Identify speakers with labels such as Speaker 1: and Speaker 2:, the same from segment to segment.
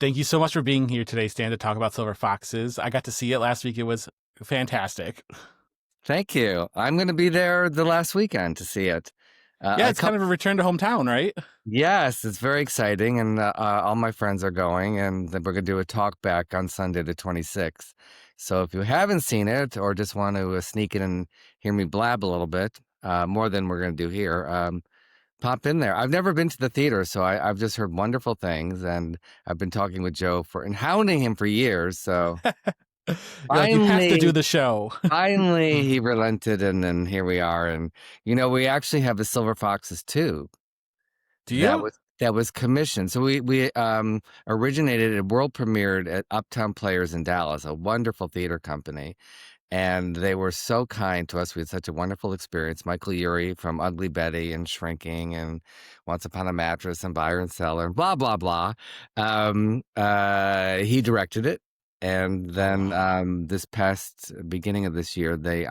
Speaker 1: Thank you so much for being here today, Stan, to talk about Silver Foxes. I got to see it last week. It was fantastic.
Speaker 2: Thank you. I'm going to be there the last weekend to see it.
Speaker 1: Yeah, it's kind of a return to hometown, right?
Speaker 2: Yes, it's very exciting, and all my friends are going, and then we're going to do a talk back on Sunday the 26th. So if you haven't seen it or just want to sneak in and hear me blab a little bit, more than we're going to do here, pop in there. I've never been to the theater, so I've just heard wonderful things, and I've been talking with Joe and hounding him for years. So
Speaker 1: You're like, you have to do
Speaker 2: finally,
Speaker 1: the show.
Speaker 2: finally, he relented, and then here we are. And we actually have the Silver Foxes too.
Speaker 1: Do
Speaker 2: That
Speaker 1: you?
Speaker 2: was commissioned. So we originated and world premiered at Uptown Players in Dallas, a wonderful theater company. And they were so kind to us. We had such a wonderful experience. Michael Urie from Ugly Betty and Shrinking and Once Upon a Mattress and Buyer and Seller and blah, blah, blah. He directed it. And then this past beginning of this year, they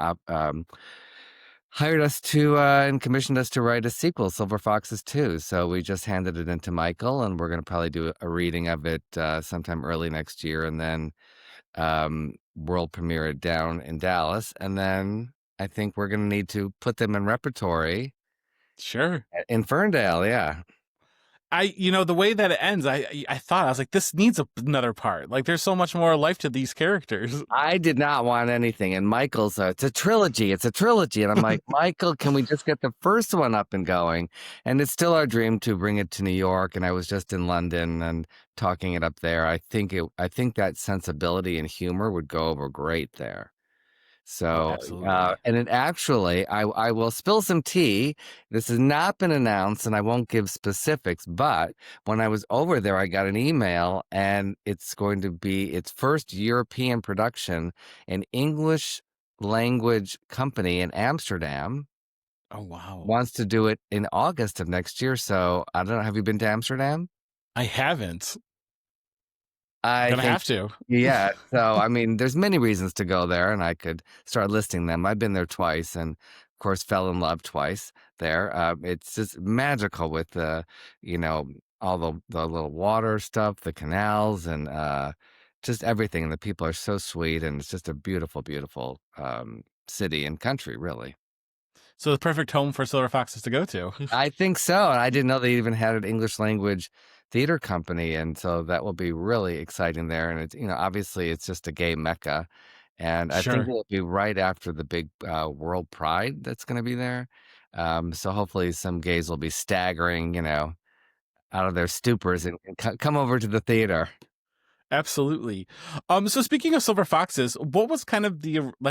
Speaker 2: hired us to and commissioned us to write a sequel, Silver Foxes 2. So we just handed it into Michael, and we're going to probably do a reading of it sometime early next year, and then world premiere it down in Dallas. And then I think we're going to need to put them in repertory.
Speaker 1: Sure.
Speaker 2: In Ferndale, yeah.
Speaker 1: The way that it ends, I thought, I was like, this needs another part. Like, there's so much more life to these characters.
Speaker 2: I did not want anything. And Michael's, it's a trilogy. It's a trilogy. And I'm like, Michael, can we just get the first one up and going? And it's still our dream to bring it to New York. And I was just in London and talking it up there. I think that sensibility and humor would go over great there. So,
Speaker 1: Absolutely.
Speaker 2: and it actually, I will spill some tea. This has not been announced, and I won't give specifics, but when I was over there, I got an email, and it's going to be its first European production, an English language company in Amsterdam.
Speaker 1: Oh, wow.
Speaker 2: Wants to do it in August of next year. So, I don't know. Have you been to Amsterdam?
Speaker 1: I haven't.
Speaker 2: I
Speaker 1: Gonna
Speaker 2: think,
Speaker 1: have to.
Speaker 2: yeah. So, I mean, there's many reasons to go there, and I could start listing them. I've been there twice, and of course, fell in love twice there. It's just magical with all the little water stuff, the canals, and just everything. And the people are so sweet, and it's just a beautiful, beautiful city and country, really.
Speaker 1: So the perfect home for Silver Foxes to go to.
Speaker 2: I think so. And I didn't know they even had an English language theater company. And so that will be really exciting there. And it's, obviously it's just a gay mecca. And I think
Speaker 1: Sure.
Speaker 2: it'll be right after the big World Pride that's going to be there. So hopefully some gays will be staggering, out of their stupors and come over to the theater.
Speaker 1: Absolutely. So speaking of Silver Foxes, what was kind of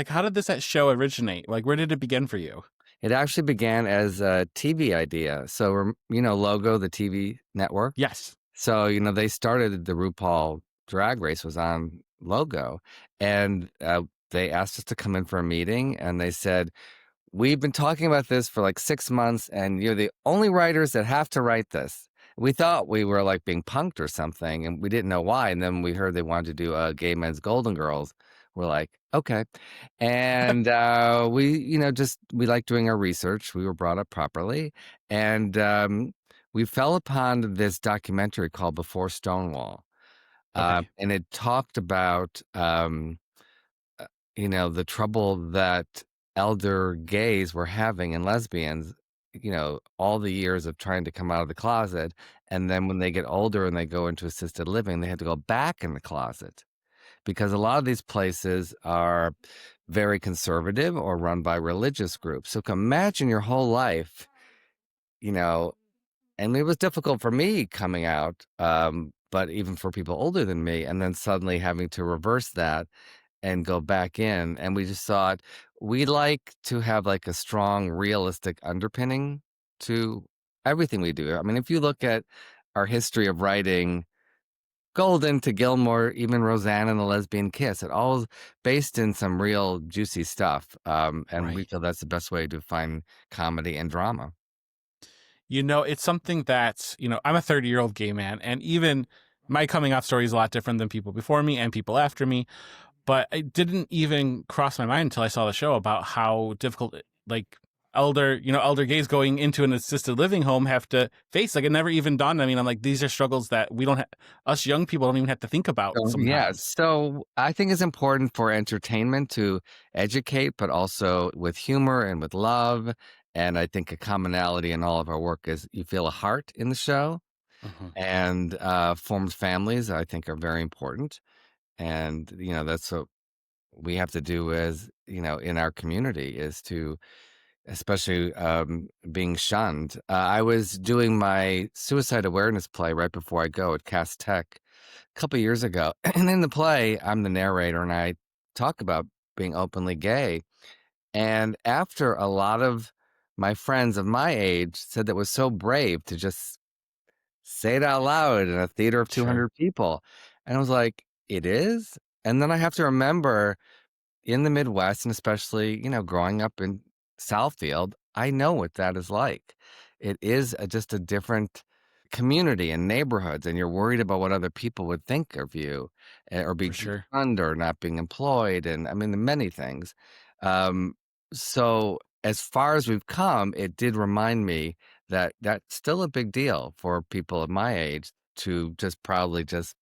Speaker 1: how did this show originate? Like, where did it begin for you?
Speaker 2: It actually began as a TV idea. So, Logo, the TV network.
Speaker 1: Yes.
Speaker 2: So, they started the RuPaul Drag Race was on Logo, and they asked us to come in for a meeting, and they said, we've been talking about this for like 6 months, and you're the only writers that have to write this. We thought we were like being punked or something, and we didn't know why. And then we heard they wanted to do a Gay Men's Golden Girls. We're like, okay. And we like doing our research. We were brought up properly. And we fell upon this documentary called Before Stonewall.
Speaker 1: Okay.
Speaker 2: And it talked about, the trouble that elder gays were having and lesbians, all the years of trying to come out of the closet. And then when they get older and they go into assisted living, they had to go back in the closet because a lot of these places are very conservative or run by religious groups. So imagine your whole life, and it was difficult for me coming out, but even for people older than me, and then suddenly having to reverse that and go back in. And we just thought we like to have like a strong, realistic underpinning to everything we do. I mean, if you look at our history of writing Golden to Gilmore, even Roseanne and the Lesbian Kiss, it all is based in some real juicy stuff. And
Speaker 1: Right.
Speaker 2: we feel that's the best way to find comedy and drama.
Speaker 1: It's something that, I'm a 30-year-old gay man, and even my coming out story is a lot different than people before me and people after me. But it didn't even cross my mind until I saw the show about how difficult, elder gays going into an assisted living home have to face. Like, it never even dawned on me. I'm like, these are struggles that we don't us young people don't even have to think about
Speaker 2: So, yeah,
Speaker 1: sometimes.
Speaker 2: so I think it's important for entertainment to educate, but also with humor and with love. And I think a commonality in all of our work is you feel a heart in the show,
Speaker 1: Uh-huh.
Speaker 2: and formed families, I think, are very important. And, that's what we have to do as, in our community is to, especially being shunned. I was doing my suicide awareness play right before I go at Cast Tech a couple years ago. And in the play, I'm the narrator and I talk about being openly gay. And after a lot of my friends of my age said that was so brave to just say it out loud in a theater of
Speaker 1: Sure.
Speaker 2: 200 people. And I was like, it is? And then I have to remember in the Midwest, and especially, growing up in Southfield, I know what that is like. It is just a different community and neighborhoods, and you're worried about what other people would think of you, or
Speaker 1: For
Speaker 2: being
Speaker 1: sure.
Speaker 2: shunned or not being employed. And I mean, the many things. Um, so, as far as we've come, it did remind me that that's still a big deal for people of my age to just proudly just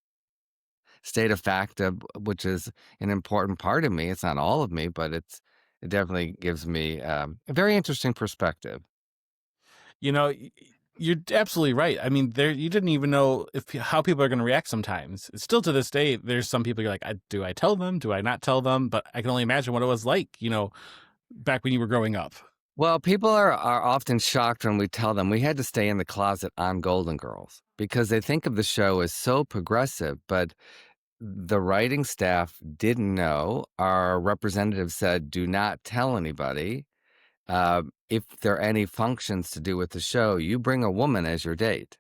Speaker 2: state a fact of which is an important part of me. It's not all of me, but it definitely gives me a very interesting perspective.
Speaker 1: You know, you're absolutely right. I mean, there you didn't even know if how people are going to react sometimes. Still to this day, there's some people you're like, do I tell them? Do I not tell them? But I can only imagine what it was like, back when you were growing up.
Speaker 2: Well, people are often shocked when we tell them we had to stay in the closet on Golden Girls because they think of the show as so progressive, but the writing staff didn't know. Our representative said, do not tell anybody. If there are any functions to do with the show, you bring a woman as your date.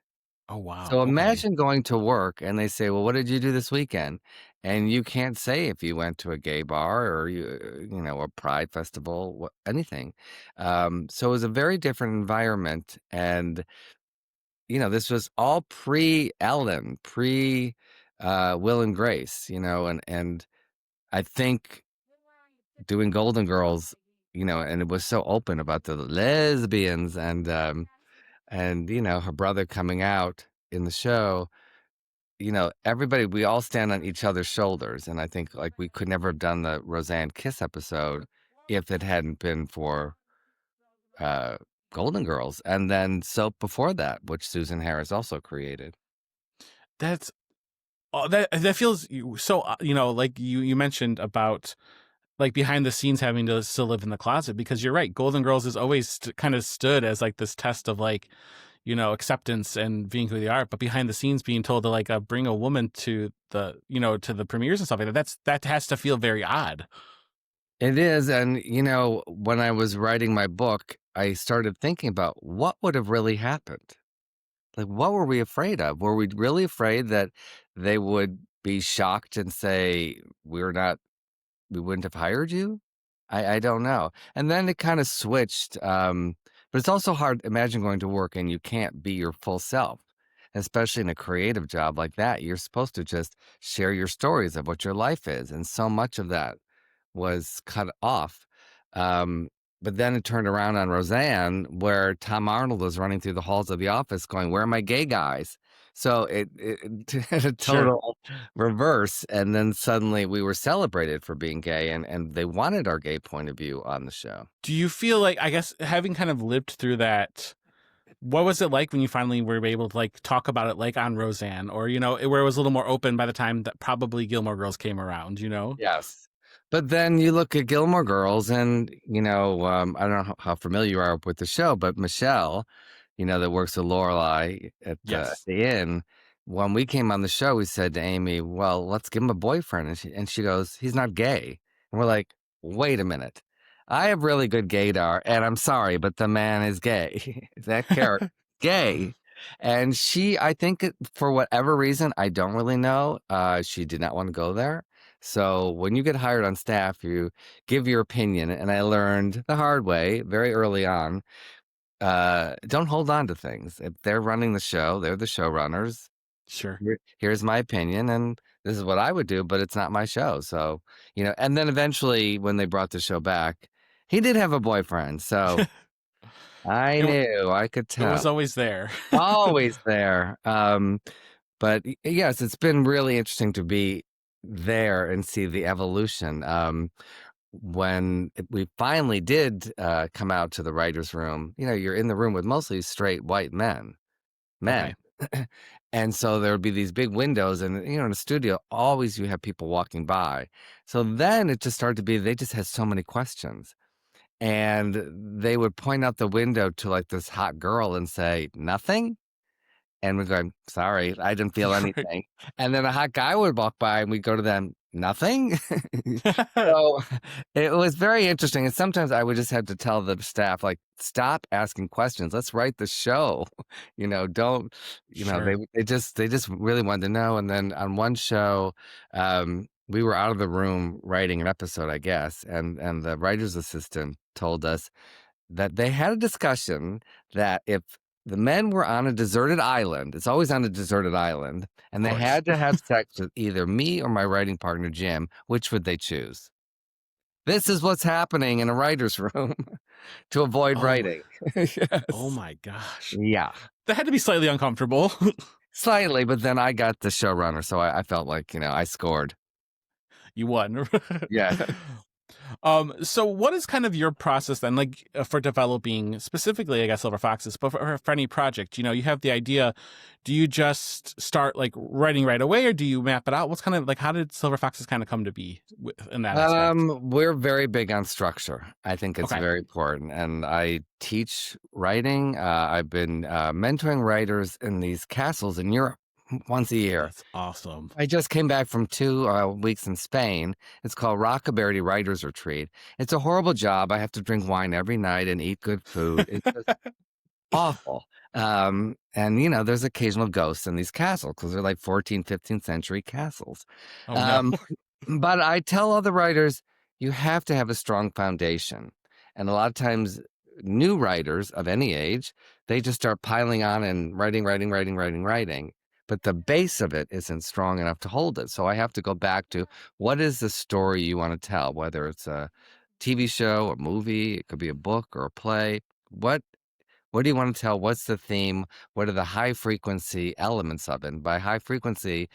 Speaker 1: Oh wow.
Speaker 2: So
Speaker 1: Okay.
Speaker 2: imagine going to work and they say, "Well, what did you do this weekend?" And you can't say if you went to a gay bar or a pride festival, anything. So it was a very different environment, and this was all pre Ellen, pre Will and Grace, and I think doing Golden Girls, and it was so open about the lesbians and her brother coming out in the show. Everybody, we all stand on each other's shoulders. And I think like we could never have done the Roseanne Kiss episode if it hadn't been for uh, Golden Girls. And then Soap before that, which Susan Harris also created.
Speaker 1: That's that feels so like you mentioned about like behind the scenes having to still live in the closet, because you're right, Golden Girls has always kind of stood as like this test of like acceptance and being who they are, but behind the scenes being told to like bring a woman to the to the premieres and stuff like that, that has to feel very odd.
Speaker 2: It is. And, when I was writing my book, I started thinking about what would have really happened. Like, what were we afraid of? Were we really afraid that they would be shocked and say, we wouldn't have hired you? I don't know. And then it kind of switched. But it's also hard. Imagine going to work and you can't be your full self, especially in a creative job like that. You're supposed to just share your stories of what your life is. And so much of that was cut off. Um, but then it turned around on Roseanne, where Tom Arnold was running through the halls of the office going, "Where are my gay guys?" So it had a
Speaker 1: Sure.
Speaker 2: total reverse. And then suddenly we were celebrated for being gay, and they wanted our gay point of view on the show.
Speaker 1: Do you feel like, I guess, having kind of lived through that, what was it like when you finally were able to like talk about it like on Roseanne, or where it was a little more open by the time that probably Gilmore Girls came around?
Speaker 2: Yes. But then you look at Gilmore Girls, and, I don't know how familiar you are with the show, but Michelle, that works with Lorelai at
Speaker 1: Yes.
Speaker 2: the inn, when we came on the show, we said to Amy, "Well, let's give him a boyfriend." And she goes, "He's not gay." And we're like, "Wait a minute. I have really good gaydar, and I'm sorry, but the man is gay. That character gay." And I think for whatever reason, I don't really know, she did not want to go there. So when you get hired on staff, you give your opinion. And I learned the hard way very early on, don't hold on to things. If they're running the show, they're the showrunners.
Speaker 1: Sure.
Speaker 2: Here's my opinion, and this is what I would do, but it's not my show. So, and then eventually when they brought the show back, he did have a boyfriend. So I
Speaker 1: It wa-
Speaker 2: knew, I could
Speaker 1: it was
Speaker 2: tell.
Speaker 1: always there.
Speaker 2: Always there. But yes, it's been really interesting to be there and see the evolution. When we finally did come out to the writer's room, you're in the room with mostly straight white men.
Speaker 1: Okay.
Speaker 2: And so there would be these big windows, and in the studio, always you have people walking by. So then it just started to be, they just had so many questions. And they would point out the window to like this hot girl and say, nothing. And we're going, sorry, I didn't feel
Speaker 1: Right.
Speaker 2: anything. And then a hot guy would walk by and we'd go to them, nothing. So it was very interesting. And sometimes I would just have to tell the staff, like, stop asking questions. Let's write the show. Don't,
Speaker 1: Sure.
Speaker 2: they just really wanted to know. And then on one show, we were out of the room writing an episode, I guess. And the writer's assistant told us that they had a discussion that if the men were on a deserted island, it's always on a deserted island,
Speaker 1: Of
Speaker 2: and they
Speaker 1: course.
Speaker 2: had to have sex with either me or my writing partner, Jim, which would they choose? This is what's happening in a writer's room to avoid
Speaker 1: Oh my.
Speaker 2: writing.
Speaker 1: Oh
Speaker 2: Yes.
Speaker 1: my gosh.
Speaker 2: Yeah,
Speaker 1: That had to be slightly uncomfortable.
Speaker 2: slightly, but then I got the showrunner, so I felt like, I scored.
Speaker 1: You won.
Speaker 2: Yeah.
Speaker 1: So what is kind of your process then, like for developing specifically, I guess, Silver Foxes, but for any project, you have the idea. Do you just start like writing right away, or do you map it out? What's kind of like, how did Silver Foxes kind of come to be in that aspect?
Speaker 2: We're very big on structure. I think it's
Speaker 1: Okay.
Speaker 2: very important. And I teach writing. I've been mentoring writers in these castles in Europe once a year.
Speaker 1: That's awesome.
Speaker 2: I just came back from 2 weeks in Spain. It's called Rockaberry Writers Retreat. It's a horrible job. I have to drink wine every night and eat good food. It's just awful. And there's occasional ghosts in these castles because they're like 14th, 15th century castles.
Speaker 1: Oh no.
Speaker 2: Um, but I tell other writers, you have to have a strong foundation. And a lot of times, new writers of any age, they just start piling on and writing, writing, writing, writing, writing. But the base of it isn't strong enough to hold it. So I have to go back to, what is the story you want to tell, whether it's a TV show, a movie, it could be a book or a play. What do you want to tell? What's the theme? What are the high frequency elements of it? And by high frequency,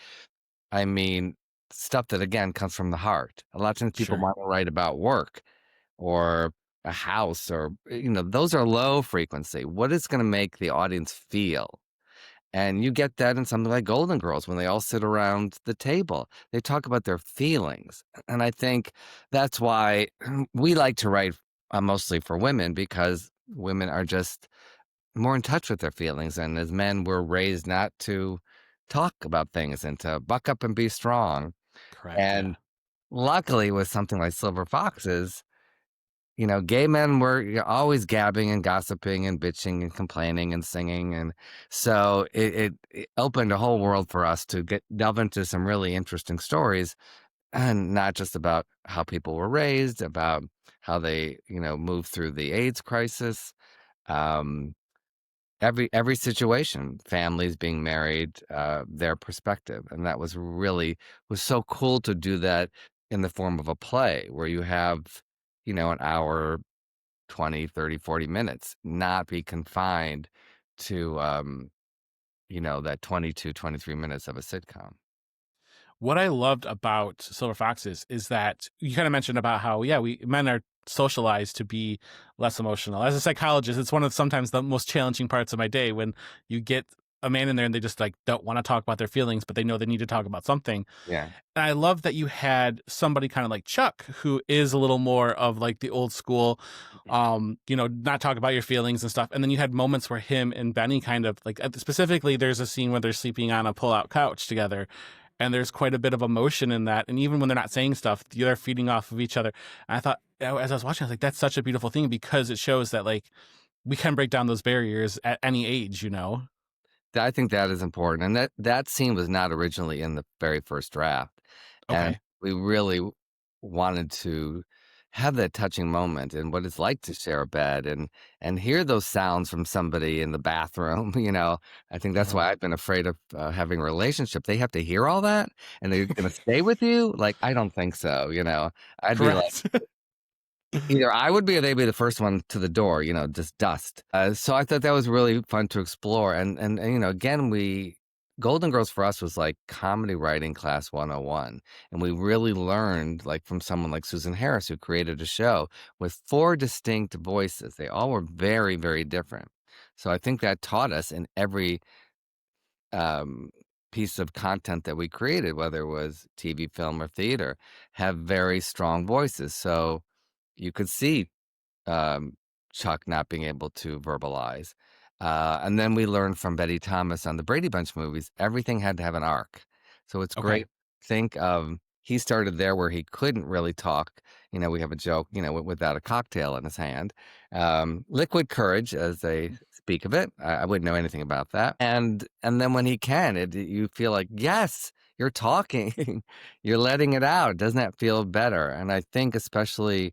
Speaker 2: I mean stuff that, again, comes from the heart. A lot of times people
Speaker 1: Sure.
Speaker 2: want to write about work or a house, or, those are low frequency. What is going to make the audience feel? And you get that in something like Golden Girls when they all sit around the table. They talk about their feelings. And I think that's why we like to write mostly for women, because women are just more in touch with their feelings. And as men, we're raised not to talk about things and to buck up and be strong.
Speaker 1: Correct. Yeah.
Speaker 2: And luckily, with something like Silver Foxes, gay men were always gabbing and gossiping and bitching and complaining and singing. And so it opened a whole world for us to delve into some really interesting stories, and not just about how people were raised, about how they, moved through the AIDS crisis. Um, every situation, families being married, their perspective. And that was so cool to do that in the form of a play where you have, an hour, 20, 30, 40 minutes, not be confined to, that 22, 23 minutes of a sitcom.
Speaker 1: What I loved about Silver Foxes is that you kind of mentioned about how, yeah, we men are socialized to be less emotional. As a psychologist, it's one of sometimes the most challenging parts of my day when you get a man in there and they just like don't want to talk about their feelings, but they know they need to talk about something.
Speaker 2: Yeah.
Speaker 1: And I love that you had somebody kind of like Chuck, who is a little more of like the old school, not talk about your feelings and stuff. And then you had moments where him and Benny kind of like, specifically, there's a scene where they're sleeping on a pull-out couch together. And there's quite a bit of emotion in that. And even when they're not saying stuff, they're feeding off of each other. And I thought, as I was watching, I was like, that's such a beautiful thing because it shows that like we can break down those barriers at any age.
Speaker 2: I think that is important. And that scene was not originally in the very first draft. And
Speaker 1: Okay.
Speaker 2: we really wanted to have that touching moment and what it's like to share a bed and hear those sounds from somebody in the bathroom. I think that's why
Speaker 1: Oh,
Speaker 2: I've been afraid of having a relationship. They have to hear all that and they're going to stay with you. Like, I don't think so. I'd be like,
Speaker 1: correct.
Speaker 2: Either I would be or they'd be the first one to the door, just dust. So I thought that was really fun to explore. And again, Golden Girls for us was like comedy writing class 101. And we really learned like from someone like Susan Harris, who created a show with 4 distinct voices. They all were very, very different. So I think that taught us in every um, piece of content that we created, whether it was TV, film, or theater, have very strong voices. So you could see um, Chuck not being able to verbalize. And then we learned from Betty Thomas on the Brady Bunch movies, everything had to have an arc. So it's
Speaker 1: Okay.
Speaker 2: great. Think of he started there where he couldn't really talk. We have a joke, without a cocktail in his hand. Liquid courage, as they speak of it. I wouldn't know anything about that. And then when he can, you feel like, yes, you're talking, you're letting it out. Doesn't that feel better? And I think especially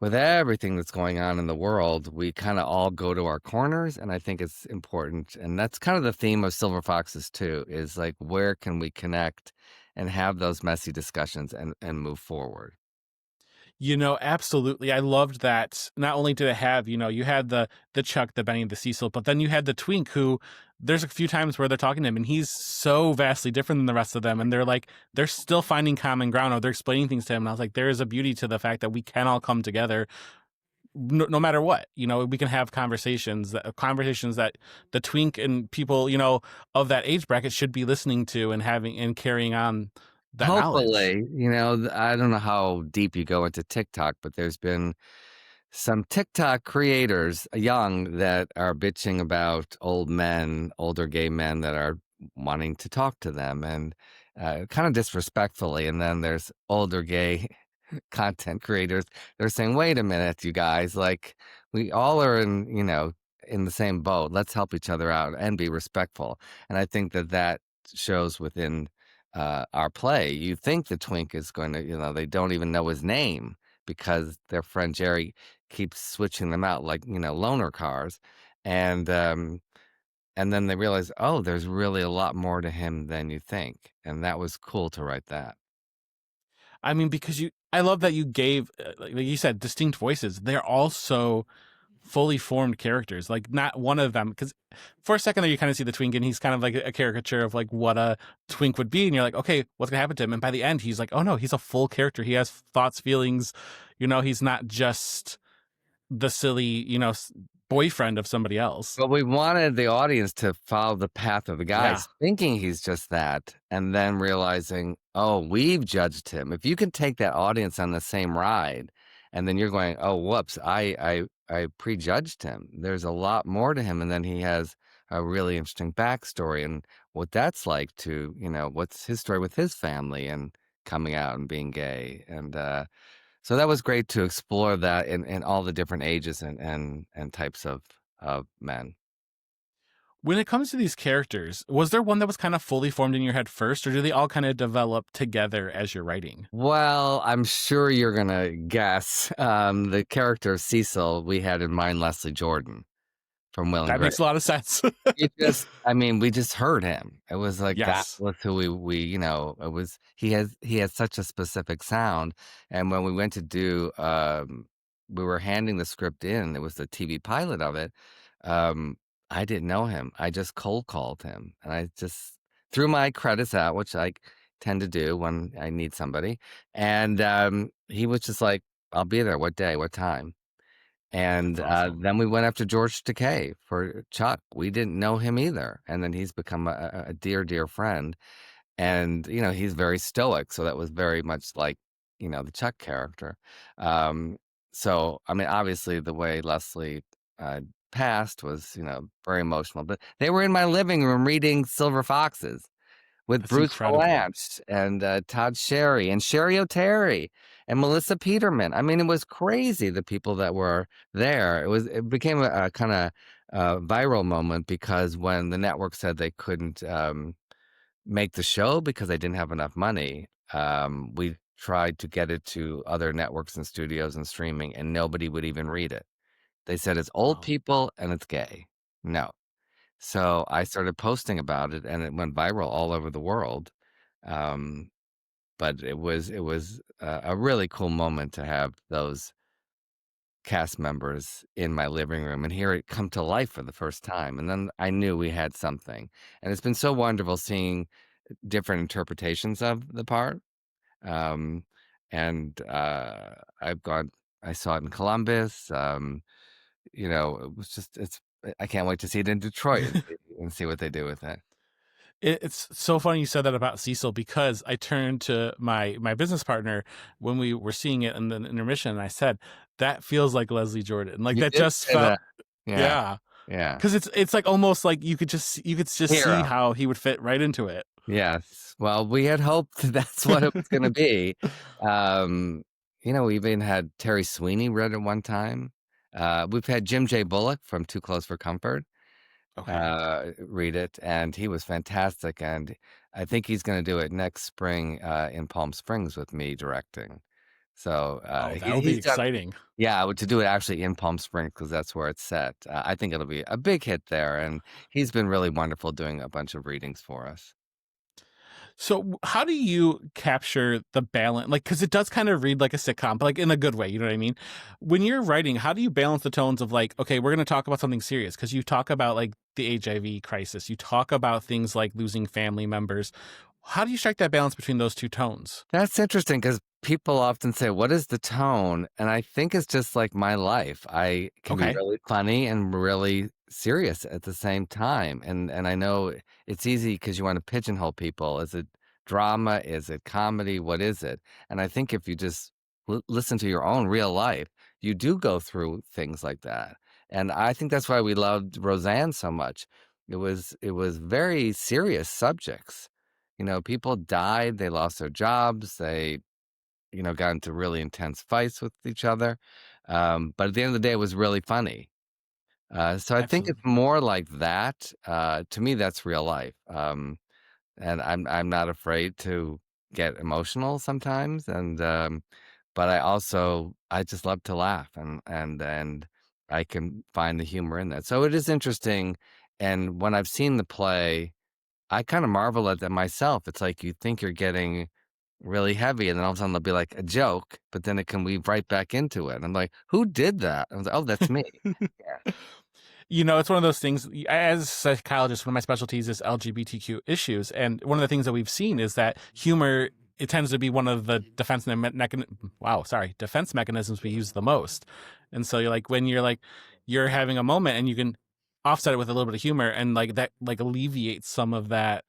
Speaker 2: with everything that's going on in the world, we kind of all go to our corners, and I think it's important. And that's kind of the theme of Silver Foxes too, is like, where can we connect and have those messy discussions and move forward?
Speaker 1: Absolutely. I loved that. Not only did it have, you had the Chuck, the Benny, the Cecil, but then you had the Twink, who there's a few times where they're talking to him and he's so vastly different than the rest of them. And they're still finding common ground, or they're explaining things to him. And I was like, there is a beauty to the fact that we can all come together no matter what. We can have conversations that the Twink and people, of that age bracket should be listening to and having and carrying on that knowledge.
Speaker 2: Hopefully, I don't know how deep you go into TikTok, but there's been some TikTok creators, young, that are bitching about older gay men that are wanting to talk to them, and kind of disrespectfully. And then there's older gay content creators. They're saying, wait a minute, you guys, like, we all are in the same boat. Let's help each other out and be respectful. And I think that shows within our play. You think the Twink is going to, they don't even know his name because their friend Jerry keeps switching them out like, loaner cars. And and then they realize, oh, there's really a lot more to him than you think. And that was cool to write that.
Speaker 1: I mean, because I love that you gave, like you said, distinct voices. They're also fully formed characters. Like, not one of them, because for a second there you kind of see the Twink and he's kind of like a caricature of like what a Twink would be, and you're like, okay, what's gonna happen to him? And by the end, he's like, oh no, he's a full character. He has thoughts, feelings. He's not just the silly, boyfriend of somebody else.
Speaker 2: But we wanted the audience to follow the path of the
Speaker 1: Yeah,
Speaker 2: guys, thinking he's just that, and then realizing, oh, we've judged him. If you can take that audience on the same ride, and then you're going, oh, whoops, I prejudged him. There's a lot more to him, and then he has a really interesting backstory and what that's like to, what's his story with his family and coming out and being gay. And so that was great to explore that in all the different ages and types of men.
Speaker 1: when it comes to these characters, was there one that was kind of fully formed in your head first, or do they all kind of develop together as you're writing?
Speaker 2: Well, I'm sure you're gonna guess. The character of Cecil, we had in mind Leslie Jordan from Will and
Speaker 1: That
Speaker 2: Grace.
Speaker 1: makes a lot of sense.
Speaker 2: We just heard him. It was like that
Speaker 1: Yes.
Speaker 2: was who it was. He has such a specific sound. And when we went to do, we were handing the script in. It was the TV pilot of it. Um, I didn't know him. I just cold called him, and I just threw my credits out, which I tend to do when I need somebody. And he was just like, "I'll be there. What day? What time?"
Speaker 1: That's
Speaker 2: And
Speaker 1: awesome.
Speaker 2: then we went after George Takei for Chuck. We didn't know him either, and then he's become a dear, dear friend. And he's very stoic, so that was very much like the Chuck character. Um, so I mean, obviously, the way Leslie passed was very emotional. But they were in my living room reading Silver Foxes with
Speaker 1: That's
Speaker 2: Bruce
Speaker 1: incredible.
Speaker 2: Valanche and Todd Sherry and Sherry O'Terry and Melissa Peterman. I mean, it was crazy, the people that were there. It became a kind of viral moment because when the network said they couldn't make the show because they didn't have enough money, we tried to get it to other networks and studios and streaming, and nobody would even read it. They said it's old
Speaker 1: Wow.
Speaker 2: people and it's gay. No. So I started posting about it, and it went viral all over the world. Um, but it was a really cool moment to have those cast members in my living room and hear it come to life for the first time. And then I knew we had something. And it's been so wonderful seeing different interpretations of the part. Um, and I saw it in Columbus. It was I can't wait to see it in Detroit and see what they do with it.
Speaker 1: It's so funny you said that about Cecil, because I turned to my business partner when we were seeing it in the intermission, and I said, that feels like Leslie Jordan. Like
Speaker 2: You
Speaker 1: that
Speaker 2: did
Speaker 1: just
Speaker 2: say
Speaker 1: felt,
Speaker 2: that. Yeah,
Speaker 1: yeah.
Speaker 2: yeah.
Speaker 1: Because it's like almost like you could just see
Speaker 2: Hero.
Speaker 1: how he would fit right into it.
Speaker 2: Yes. Well, we had hoped that's what it was gonna be. Um, we even had Terry Sweeney read it one time. We've had Jim J. Bullock from Too Close for Comfort
Speaker 1: Okay.
Speaker 2: read it, and he was fantastic, and I think he's gonna do it next spring in Palm Springs with me directing. So,
Speaker 1: Oh, that'll be
Speaker 2: he's done.
Speaker 1: exciting.
Speaker 2: Yeah, to do it actually in Palm Springs because that's where it's set. I think it'll be a big hit there, and he's been really wonderful doing a bunch of readings for us.
Speaker 1: So how do you capture the balance? Like, because it does kind of read like a sitcom, but like in a good way. You know what I mean? When you're writing, how do you balance the tones of like, okay, we're going to talk about something serious, because you talk about like the HIV crisis, you talk about things like losing family members. How do you strike that balance between those two tones?
Speaker 2: That's interesting because people often say, "What is the tone?" And I think it's just like my life. I can be
Speaker 1: Okay.
Speaker 2: really funny and really serious at the same time. And I know it's easy because you want to pigeonhole people. Is it drama? Is it comedy? What is it? And I think if you just listen to your own real life, you do go through things like that. And I think that's why we loved Roseanne so much. It was very serious subjects. People died, they lost their jobs, they, got into really intense fights with each other. But at the end of the day, it was really funny. So I think it's
Speaker 1: Absolutely.
Speaker 2: more like that. To me, that's real life. And I'm not afraid to get emotional sometimes. But I just love to laugh and I can find the humor in that. So it is interesting. And when I've seen the play, I kinda marvel at that myself. It's like you think you're getting really heavy, and then all of a sudden there'll be, like, a joke, but then it can weave right back into it. And I'm like, "Who did that?" I was like, "Oh, that's me." Yeah.
Speaker 1: It's one of those things. As a psychologist, one of my specialties is LGBTQ issues, and one of the things that we've seen is that humor, it tends to be one of the defense mechanisms we use the most. And so you're having a moment, and you can offset it with a little bit of humor, and like that like alleviates some of that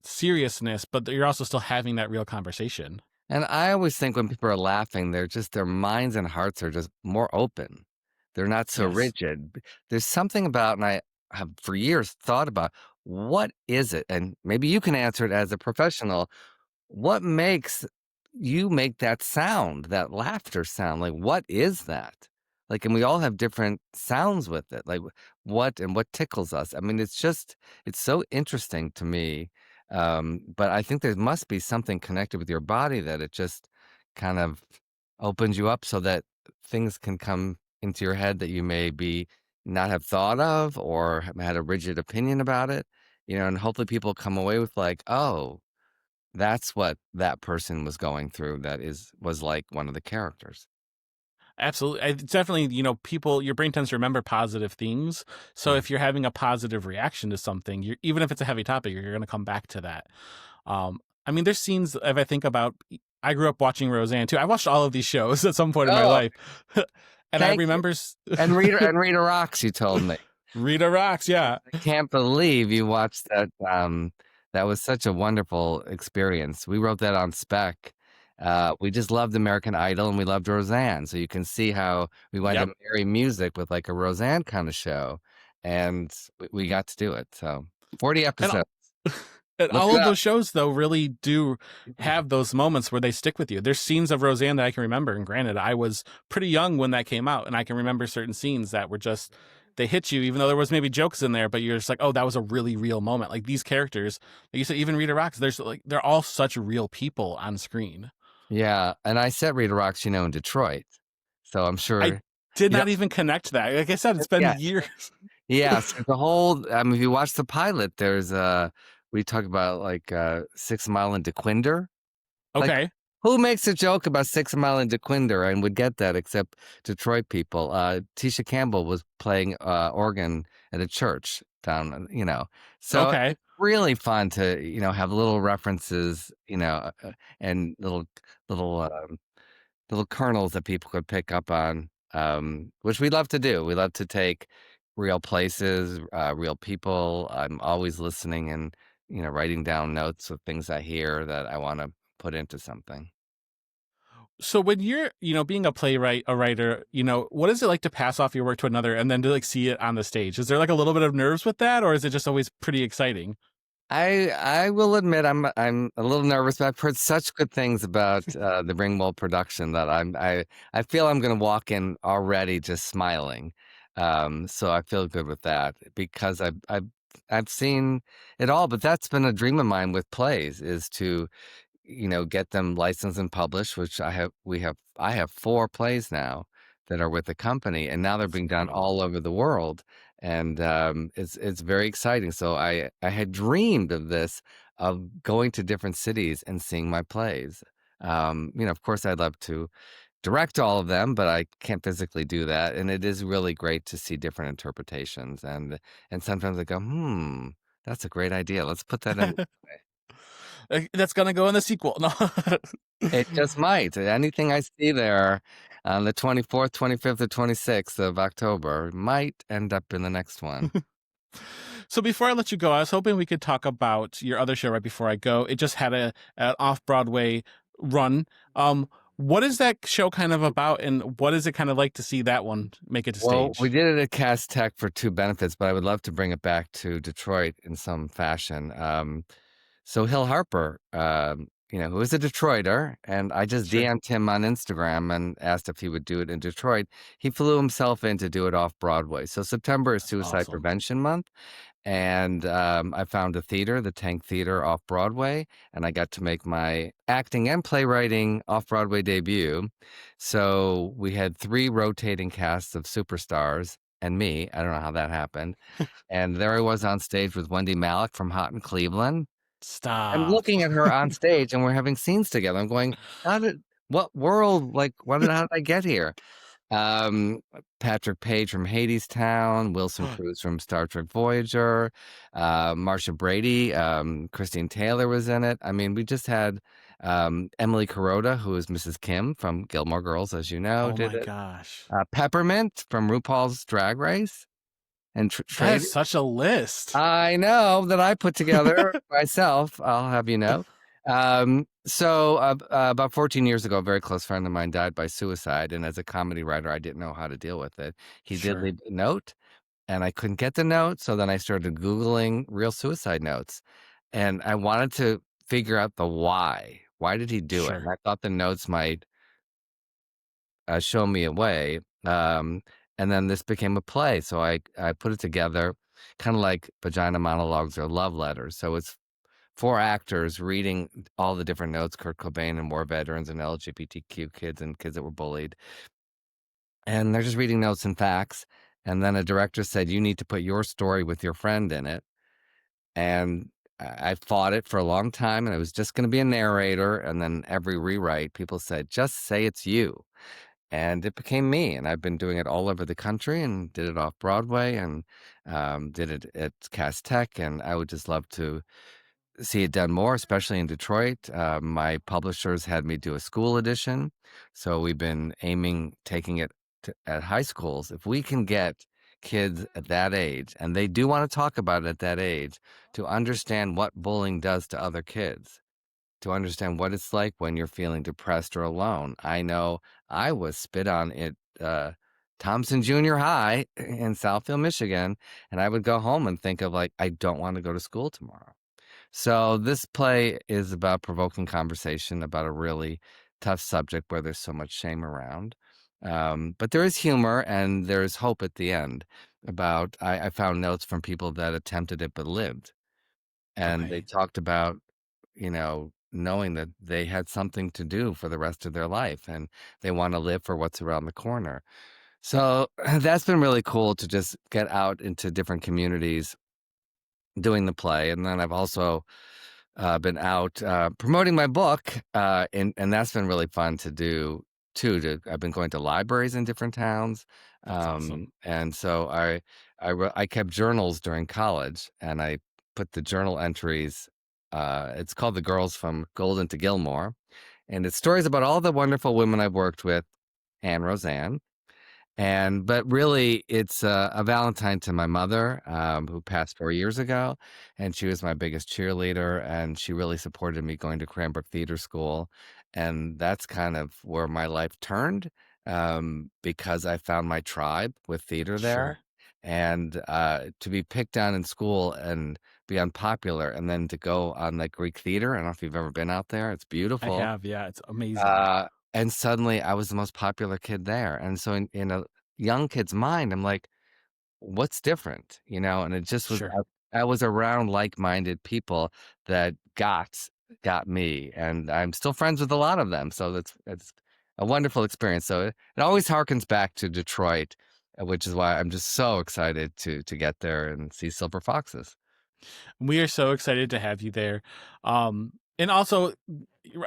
Speaker 1: seriousness, but you're also still having that real conversation.
Speaker 2: And I always think when people are laughing, their minds and hearts are just more open. They're not so
Speaker 1: Yes.
Speaker 2: rigid. There's something about, and I have for years thought about, what is it? And maybe you can answer it as a professional. What makes you make that sound, that laughter sound? Like, what is that? Like, and we all have different sounds with it. Like, what tickles us? I mean, it's so interesting to me. But I think there must be something connected with your body that it just kind of opens you up so that things can come into your head that you maybe not have thought of or have had a rigid opinion about it. And hopefully people come away with like, oh, that's what that person was going through was like one of the characters.
Speaker 1: Absolutely. It's definitely, people, your brain tends to remember positive things. So
Speaker 2: Yeah.
Speaker 1: if you're having a positive reaction to something, even if it's a heavy topic, you're going to come back to that. There's scenes, if I think about, I grew up watching Roseanne too. I watched all of these shows at some point in my
Speaker 2: Oh,
Speaker 1: life. And I
Speaker 2: thank you.
Speaker 1: remember
Speaker 2: And Rita Rocks, you told me.
Speaker 1: Rita Rocks. Yeah.
Speaker 2: I can't believe you watched that, that was such a wonderful experience. We wrote that on spec. We just loved American Idol and we loved Roseanne, so you can see how we wanted
Speaker 1: Yep.
Speaker 2: to marry music with, like, a Roseanne kinda show, and we got to do it, so 40
Speaker 1: And
Speaker 2: episodes.
Speaker 1: And
Speaker 2: Look
Speaker 1: all
Speaker 2: it
Speaker 1: of
Speaker 2: up.
Speaker 1: those shows, though, really do have those moments where they stick with you. There's scenes of Roseanne that I can remember. And granted, I was pretty young when that came out. And I can remember certain scenes that were just, they hit you, even though there was maybe jokes in there, but you're just like, oh, that was a really real moment. Like these characters, like you said, even Rita Rocks, they're all such real people on screen.
Speaker 2: Yeah, and I set Rita Rocks, in Detroit, so I'm
Speaker 1: I
Speaker 2: sure
Speaker 1: did
Speaker 2: you know
Speaker 1: not even connect that. Like I said, it's been
Speaker 2: yeah.
Speaker 1: years.
Speaker 2: Yes, if you watch the pilot, we talk about, like, 6 Mile into Quinder. Like,
Speaker 1: Okay.
Speaker 2: Who makes a joke about 6 Mile and DeQuinder and would get that except Detroit people? Tisha Campbell was playing organ at a church down, so
Speaker 1: Okay.
Speaker 2: it's really fun to, have little references, and little little kernels that people could pick up on, which we love to do. We love to take real places, real people. I'm always listening and, writing down notes of things I hear that I want to put into something.
Speaker 1: So when you're, being a playwright, a writer, what is it like to pass off your work to another and then to like see it on the stage? Is there like a little bit of nerves with that, or is it just always pretty exciting?
Speaker 2: I will admit I'm a little nervous, but I've heard such good things about the Ringwald production that I feel I'm going to walk in already just smiling. So I feel good with that because I've seen it all. But that's been a dream of mine with plays is to get them licensed and published, which I have 4 plays now that are with the company, and now they're
Speaker 1: That's
Speaker 2: being done
Speaker 1: incredible.
Speaker 2: all over the world, and, it's very exciting. So I had dreamed of this, of going to different cities and seeing my plays. Of course, I'd love to direct all of them, but I can't physically do that, and it is really great to see different interpretations, and sometimes I go, "Hmm, that's a great idea. Let's put that in."
Speaker 1: That's gonna go in the sequel. No.
Speaker 2: It just might. Anything I see there on the 24th, 25th, or 26th of October might end up in the next one.
Speaker 1: So before I let you go, I was hoping we could talk about your other show right before I go. It just had an off Broadway run. What is that show kind of about, and what is it kind of like to see that one make it to
Speaker 2: Well, we
Speaker 1: stage?
Speaker 2: did it at Cast Tech for 2 benefits, but I would love to bring it back to Detroit in some fashion. So Hill Harper, who is a Detroiter, and I just
Speaker 1: Sure,
Speaker 2: DM'd him on Instagram and asked if he would do it in Detroit. He flew himself in to do it off Broadway. So September is
Speaker 1: that's
Speaker 2: Suicide
Speaker 1: awesome.
Speaker 2: Prevention Month. And I found a theater, the Tank Theater off Broadway, and I got to make my acting and playwriting off Broadway debut. So we had 3 rotating casts of superstars and me. I don't know how that happened. And there I was on stage with Wendy Malick from Hot in Cleveland. I'm
Speaker 1: Stop.
Speaker 2: looking at her on stage and we're having scenes together. I'm going, what world, like, how did I get here? Um, Patrick Page from Hadestown, Wilson Cruz from Star Trek Voyager, Marsha Brady, Christine Taylor was in it. I mean, we just had Emily Kuroda, who is Mrs. Kim from Gilmore Girls, as you know,
Speaker 1: Oh
Speaker 2: did
Speaker 1: my
Speaker 2: it.
Speaker 1: gosh,
Speaker 2: Peppermint from RuPaul's Drag Race and
Speaker 1: that
Speaker 2: Trade.
Speaker 1: is such a list.
Speaker 2: I know that I put together myself, I'll have you know. About 14 years ago, a very close friend of mine died by suicide, and as a comedy writer, I didn't know how to deal with it. He did
Speaker 1: Sure,
Speaker 2: leave a note, and I couldn't get the note, so then I started Googling real suicide notes, and I wanted to figure out the why. Why did he do it? And
Speaker 1: sure.
Speaker 2: I thought the notes might show me a way. And then this became a play, so I put it together, kind of like vagina monologues or love letters. So it's 4 actors reading all the different notes, Kurt Cobain and war veterans and LGBTQ kids and kids that were bullied, and they're just reading notes and facts. And then a director said, "You need to put your story with your friend in it." And I fought it for a long time, and it was just going to be a narrator. And then every rewrite, people said, "Just say it's you." And it became me, and I've been doing it all over the country and did it off Broadway and, did it at Cass Tech, and I would just love to see it done more, especially in Detroit. My publishers had me do a school edition, so we've been taking it at high schools. If we can get kids at that age, and they do wanna talk about it at that age, to understand what bullying does to other kids, to understand what it's like when you're feeling depressed or alone. I know I was spit on at Thompson Junior High in Southfield, Michigan, and I would go home and think of like, I don't want to go to school tomorrow. So this play is about provoking conversation about a really tough subject where there's so much shame around. But there is humor and there's hope at the end. I found notes from people that attempted it but lived, and they
Speaker 1: Okay.
Speaker 2: talked about knowing that they had something to do for the rest of their life and they want to live for what's around the corner. So that's been really cool to just get out into different communities doing the play. And then I've also been out promoting my book, and that's been really fun to do too. I've been going to libraries in different towns,
Speaker 1: That's awesome.
Speaker 2: and so I kept journals during college, and I put the journal entries. It's called "The Girls from Golden to Gilmore," and it's stories about all the wonderful women I've worked with, and Roseanne. But really, it's a Valentine to my mother, who passed 4 years ago, and she was my biggest cheerleader, and she really supported me going to Cranbrook Theater School, and that's kind of where my life turned, because I found my tribe with theater there,
Speaker 1: Sure.
Speaker 2: and to be picked on in school and be unpopular, and then to go on like Greek theater. I don't know if you've ever been out there; it's
Speaker 1: I
Speaker 2: beautiful.
Speaker 1: have, yeah, it's amazing.
Speaker 2: Uh, and suddenly I was the most popular kid there. And so in a young kid's mind, I'm like, what's different? And it just was,
Speaker 1: Sure.
Speaker 2: I was around like-minded people that got me. And I'm still friends with a lot of them. So that's a wonderful experience. So it always harkens back to Detroit, which is why I'm just so excited to get there and see Silver Foxes.
Speaker 1: We are so excited to have you there. And also,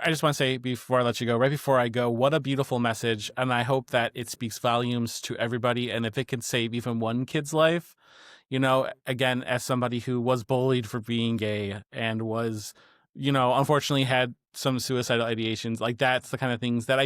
Speaker 1: I just want to say before I let you go, right before I go, what a beautiful message. And I hope that it speaks volumes to everybody. And if it can save even one kid's life, again, as somebody who was bullied for being gay and was, unfortunately had some suicidal ideations, like that's the kind of things that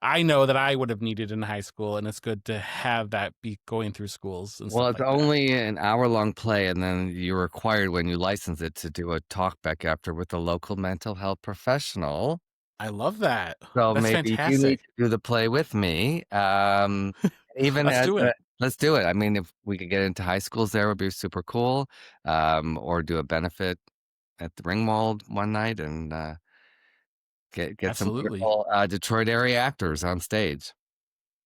Speaker 1: I know that I would have needed in high school. And it's good to have that be going through schools and
Speaker 2: Well,
Speaker 1: stuff
Speaker 2: it's
Speaker 1: like that.
Speaker 2: only an hour-long play, and then you're required when you license it to do a talk back after with a local mental health professional.
Speaker 1: I love that.
Speaker 2: So
Speaker 1: That's
Speaker 2: maybe you need
Speaker 1: fantastic.
Speaker 2: to do the play with me. Even
Speaker 1: Let's
Speaker 2: at
Speaker 1: do it.
Speaker 2: let's do it. I mean, if we could get into high schools there would be super cool. Or do a benefit at the Ringwald one night and get some
Speaker 1: Absolutely.
Speaker 2: wonderful Detroit area actors on stage.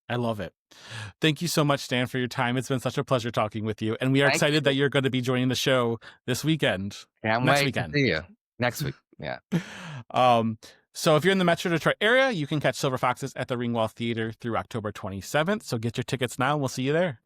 Speaker 1: I love it. Thank you so much, Stan, for your time. It's been such a pleasure talking with you. And we are
Speaker 2: Thank
Speaker 1: excited that
Speaker 2: you.
Speaker 1: you're going to be joining the show this weekend,
Speaker 2: Can't
Speaker 1: next
Speaker 2: wait to
Speaker 1: weekend.
Speaker 2: see you next week. Yeah.
Speaker 1: um, so if you're in the Metro Detroit area, you can catch Silver Foxes at the Ringwald Theater through October 27th. So get your tickets now and we'll see you there.